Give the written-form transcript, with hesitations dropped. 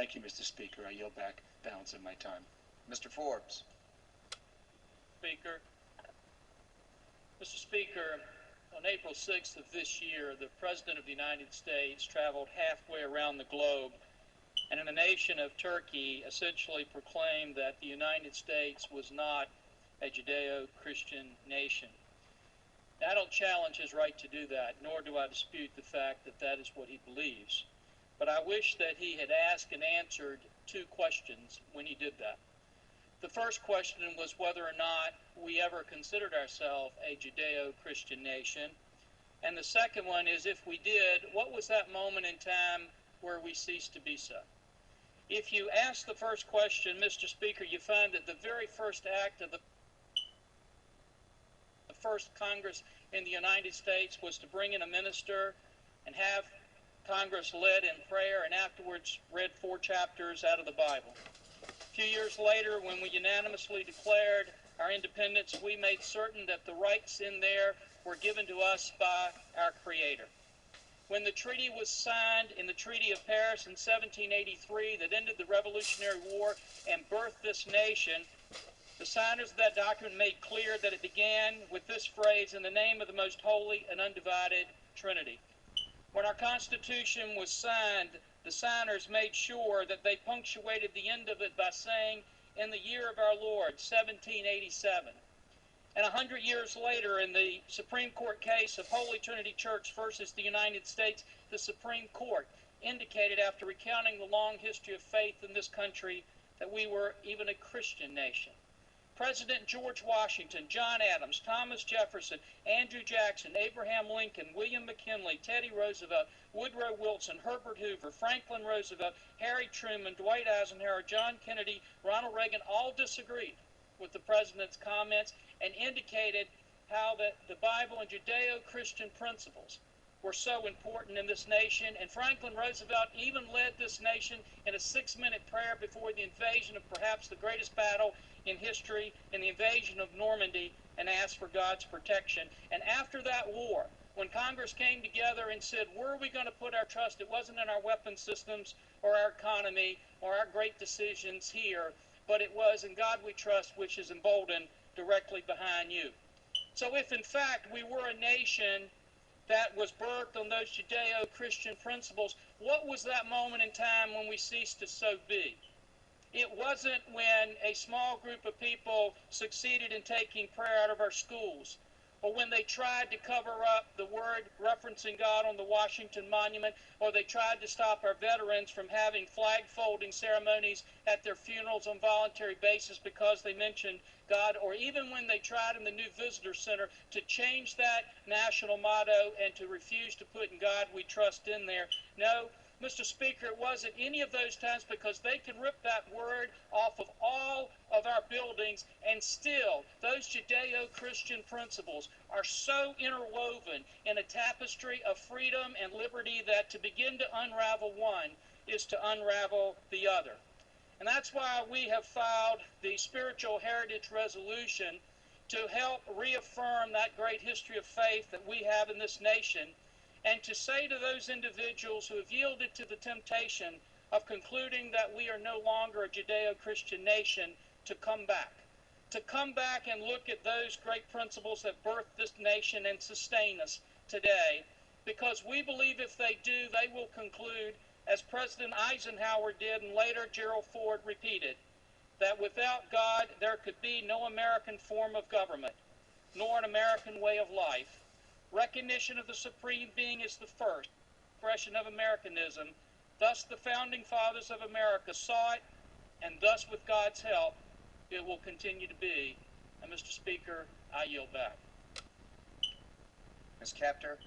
Thank you, Mr. Speaker. I yield back balance of my time. Mr. Forbes. Speaker. Mr. Speaker, on April 6th of this year, the President of the United States traveled halfway around the globe and in the nation of Turkey essentially proclaimed that the United States was not a Judeo-Christian nation. Now, I don't challenge his right to do that, nor do I dispute the fact that that is what he believes. But I wish that he had asked and answered two questions when he did that. The first question was whether or not we ever considered ourselves a Judeo-Christian nation. And the second one is, if we did, what was that moment in time where we ceased to be so? If you ask the first question, Mr. Speaker, you find that the very first act of the first Congress in the United States was to bring in a minister and have Congress led in prayer and afterwards read 4 chapters out of the Bible. A few years later, when we unanimously declared our independence, we made certain that the rights in there were given to us by our Creator. When the treaty was signed in the Treaty of Paris in 1783 that ended the Revolutionary War and birthed this nation, the signers of that document made clear that it began with this phrase, "In the name of the most holy and undivided Trinity." When our Constitution was signed, the signers made sure that they punctuated the end of it by saying, "In the year of our Lord, 1787. And 100 years later, in the Supreme Court case of Holy Trinity Church versus the United States, the Supreme Court indicated, after recounting the long history of faith in this country, that we were even a Christian nation. President George Washington, John Adams, Thomas Jefferson, Andrew Jackson, Abraham Lincoln, William McKinley, Teddy Roosevelt, Woodrow Wilson, Herbert Hoover, Franklin Roosevelt, Harry Truman, Dwight Eisenhower, John Kennedy, Ronald Reagan all disagreed with the President's comments and indicated how the Bible and Judeo-Christian principles were so important in this nation. And Franklin Roosevelt even led this nation in a 6-minute prayer before the invasion of perhaps the greatest battle in history, in the invasion of Normandy, and asked for God's protection. And after that war, when Congress came together and said, where are we going to put our trust? It wasn't in our weapon systems or our economy or our great decisions here, but it was in God we trust, which is emboldened directly behind you. So if in fact we were a nation that was birthed on those Judeo-Christian principles, what was that moment in time when we ceased to so be? It wasn't when a small group of people succeeded in taking prayer out of our schools, or when they tried to cover up the word referencing God on the Washington Monument, or they tried to stop our veterans from having flag folding ceremonies at their funerals on voluntary basis because they mentioned God, or even when they tried in the new visitor center to change that national motto and to refuse to put "In God We Trust" in there. No, Mr. Speaker, it wasn't any of those times, because they can rip that word off of all of our buildings, and still those Judeo-Christian principles are so interwoven in a tapestry of freedom and liberty that to begin to unravel one is to unravel the other. And that's why we have filed the Spiritual Heritage Resolution to help reaffirm that great history of faith that we have in this nation, and to say to those individuals who have yielded to the temptation of concluding that we are no longer a Judeo-Christian nation to come back and look at those great principles that birthed this nation and sustain us today, because we believe if they do, they will conclude, as President Eisenhower did and later Gerald Ford repeated, that without God there could be no American form of government, nor an American way of life. Recognition of the Supreme Being is the first expression of Americanism. Thus the Founding Fathers of America saw it, and thus with God's help it will continue to be. And Mr. Speaker, I yield back. Ms. Capter.